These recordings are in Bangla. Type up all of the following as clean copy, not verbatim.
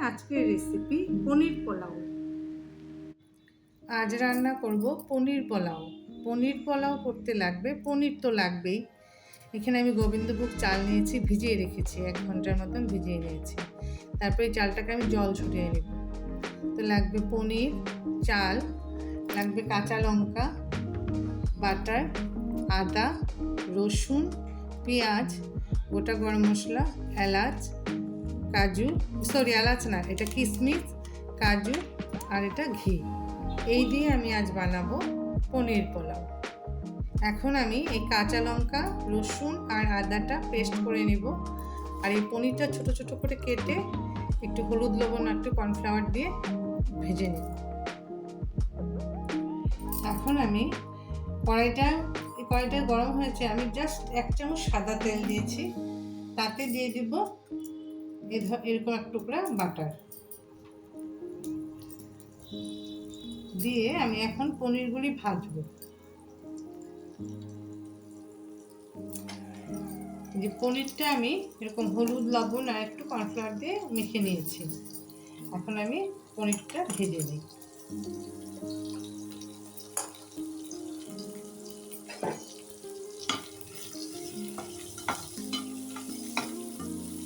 আজকের রেসিপি পনির পোলাও। আজ রান্না করব পনির পোলাও। পনির পোলাও করতে লাগবে, পনির তো লাগবেই। এখানে আমি গোবিন্দভোগ চাল নিয়েছি, ভিজিয়ে রেখেছি, 1 ঘন্টার মতন ভিজিয়ে নিয়েছি। তারপরে চালটাকে আমি জল ছুটিয়ে নেব। তো লাগবে পনির, চাল, লাগবে কাঁচা লঙ্কা, বাটার, আদা, রসুন, পেঁয়াজ, গোটা গরম মশলা, এলাচ, কাজু, এলাচ না, এটা কিশমিশ, কাজু, আর এটা ঘি। এই দিয়ে আমি আজ বানাবো পনির পোলাও। এখন আমি এই কাঁচা লঙ্কা, রসুন আর আদাটা পেস্ট করে নেব। আর এই পনিরটা ছোট ছোট করে কেটে একটু হলুদ, লবণ আর একটু কর্নফ্লাওয়ার দিয়ে ভেজে নেব। এখন আমি কড়াইটা গরম হয়েছে, আমি জাস্ট 1 চামচ সাদা তেল দিয়েছি। তাতে দিয়ে দিব এরকম এক টুকরা বাটার দিয়ে আমি এখন পনিরগুলি ভাজবো। যে পনিরটা আমি এরকম হলুদ, লবণ আর একটু কর্নফ্লাওয়ার দিয়ে মেখে নিয়েছি। এখন আমি পনিরটা ভেজে নিই।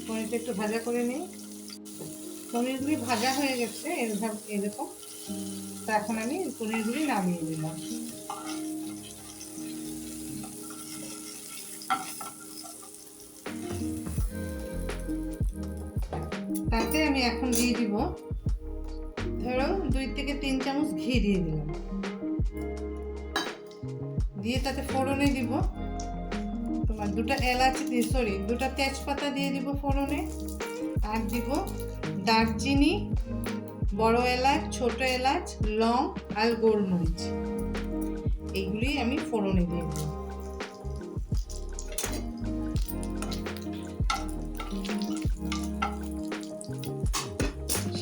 পনিরটা একটু ভাজা করে নিই। পনিরগুলি ভাজা হয়ে গেছে এরকম। তো এখন আমি পনিরগুলি নামিয়ে দিলাম। তাতে আমি এখন দিয়ে দিব, ধরো 2 থেকে 3 চামচ ঘি দিয়ে দিলাম। দিয়ে তাতে ফোড়নে দিব তোমার 2টা এলাচ দিয়ে, দুটা তেজপাতা দিয়ে দিব ফোড়নে। আর দিব দারচিনি, বড় এলাচ, ছোট এলাচ, লং আর গোলমরিচ। এইগুলি আমি ফোড়নে দিয়ে দেব।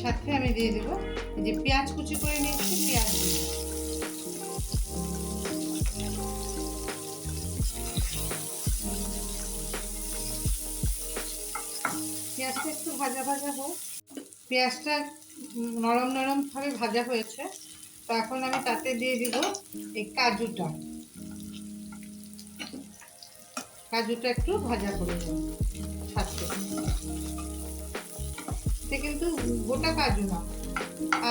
সাথে আমি দিয়ে দেব এই যে পেঁয়াজ কুচি করে নিয়েছি, পেঁয়াজ দিয়ে পেঁয়াজটা একটু ভাজা ভাজা হোক। পেঁয়াজটা নরম নরম ভাবে ভাজা হয়েছে। তো এখন আমি তাতে দিয়ে দিব এই কাজুটা একটু ভাজা করে নেব সাথে। এটা কিন্তু গোটা কাজু না,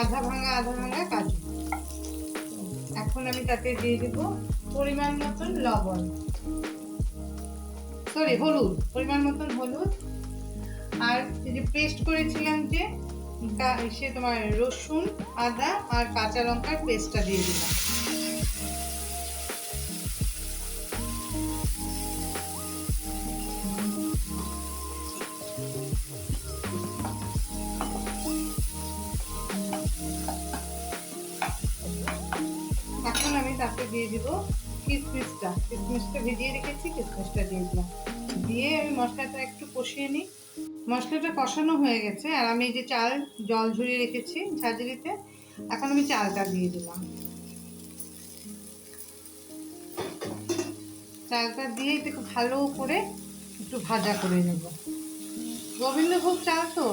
আধা ভাঙা কাজু। এখন আমি তাতে দিয়ে দিব পরিমাণ মতন লবণ, হলুদ, পরিমাণ মতন হলুদ। আর এই যে পেস্ট করেছিলাম যে তোমার রসুন, আদা আর কাঁচা লঙ্কার পেস্টটা দিয়ে দিলাম। এখন আমি তাতে দিয়ে দিব কিশমিশটা ভিজিয়ে রেখেছি, কিশমিশটা দিয়ে দিলাম। দিয়ে আমি মশলাটা একটু কষিয়ে নিই। মশলাটা কষানো হয়ে গেছে, আর আমি এই যে জল ঝরিয়ে রেখেছি ঝাঁঝরিতে, এখন আমি চালটা দিয়ে দিলাম। চালটা দিয়ে এটাকে ভালো করে একটু ভাজা করে নেব। গোবিন্দভোগ চাল তো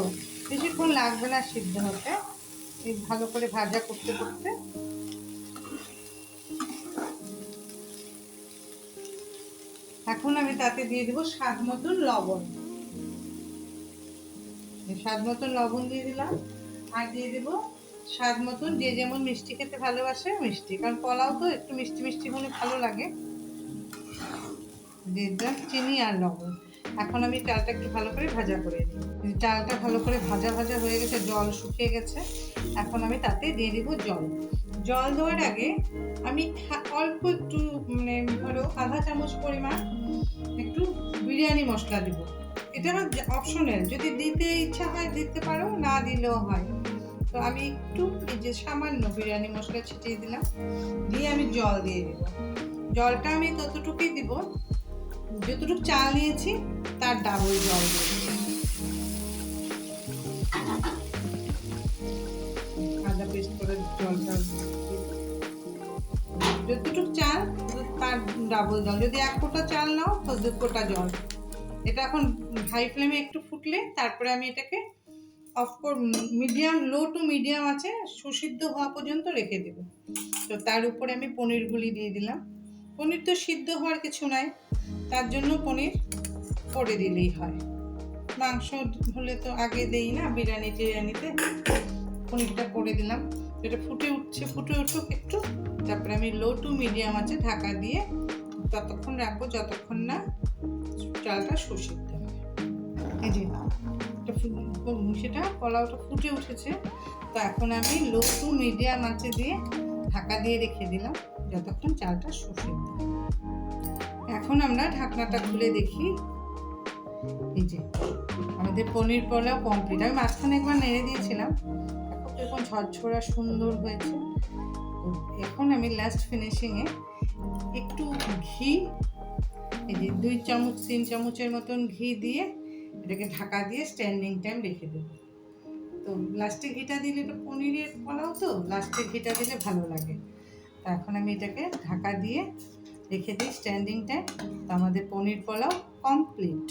বেশিক্ষণ লাগবে না সিদ্ধ হতে, এই ভালো করে ভাজা করতে করতে। এখন আমি তাতে দিয়ে দেবো স্বাদ মতন লবণ। দিয়ে দিলাম। আর দিয়ে দেবো স্বাদ মতন, যে যেমন মিষ্টি খেতে ভালোবাসে মিষ্টি, কারণ পোলাও তো একটু মিষ্টি মিষ্টি হলে ভালো লাগে। দিয়ে দিলাম চিনি আর লবণ। এখন আমি চালটা একটু ভালো করে ভাজা করে নিই। চালটা ভালো করে ভাজা ভাজা হয়ে গেছে, জল শুকিয়ে গেছে। এখন আমি তাতে দিয়ে দিব জল দেওয়ার আগে আমি অল্প একটু ধরো আধা চামচ পরিমাণ একটু বিরিয়ানি মশলা দিব। এটা আমার অপশনাল, যদি দিতে ইচ্ছা হয় দিতে পারো, না দিলেও হয়। তো আমি একটু এই যে সামান্য বিরিয়ানি মশলা ছিটিয়ে দিলাম, দিয়ে আমি জল দিয়ে দেবো। জলটা আমি ততটুকুই দিব, যতটুকু চাল নিয়েছি তার ডাবল জল দিয়ে আদা পেস্ট করে জলটা, যতটুকু চাল তার ডাবল জল। যদি 1 কোটা চাল নাও তো 2 কোটা জল। এটা এখন হাই ফ্লেমে একটু ফুটলে তারপরে আমি এটাকে মিডিয়াম, লো টু মিডিয়াম আছে সুসিদ্ধ হওয়া পর্যন্ত রেখে দেব। তো তার উপরে আমি পনিরগুলি দিয়ে দিলাম। পনির তো সিদ্ধ হওয়ার কিছু নাই, তার জন্য পনির করে দিলেই হয়। মাংস হলে তো আগে দেই না, বিরিয়ানিতে পনিরটা করে দিলাম। এটা ফুটে উঠুক একটু, তারপরে আমি লো টু মিডিয়াম আছে ঢাকা দিয়ে ততক্ষণ রাখবো যতক্ষণ না চালটা সুসিদ্ধ হয়। এই যে সেটা পোলাওটা ফুটে উঠেছে, তো এখন আমি লো টু মিডিয়াম আঁচে দিয়ে ঢাকা দিয়ে রেখে দিলাম যতক্ষণ চালটা সুসিদ্ধ হয়। এখন আমরা ঢাকনাটা খুলে দেখি। এই যে আমাদের পনির পোলাও কমপ্লিট। আমি মাঝখানে একবার নেড়ে দিয়েছিলাম, এখন ঝরঝরা সুন্দর হয়েছে। তো এখন আমি লাস্ট ফিনিশিংয়ে একটু ঘি, এই যে 2 চামচ 3 চামচের মতন ঘি দিয়ে এটাকে ঢাকা দিয়ে স্ট্যান্ডিং টাইম রেখে দেবো। তো লাস্টে ঘিটা দিলে, তো পনিরের পোলাও তো লাস্টে ঘিটা দিলে ভালো লাগে। তো এখন আমি এটাকে ঢাকা দিয়ে রেখে দিই স্ট্যান্ডিং টাইম। তো আমাদের পনির পোলাও কমপ্লিট।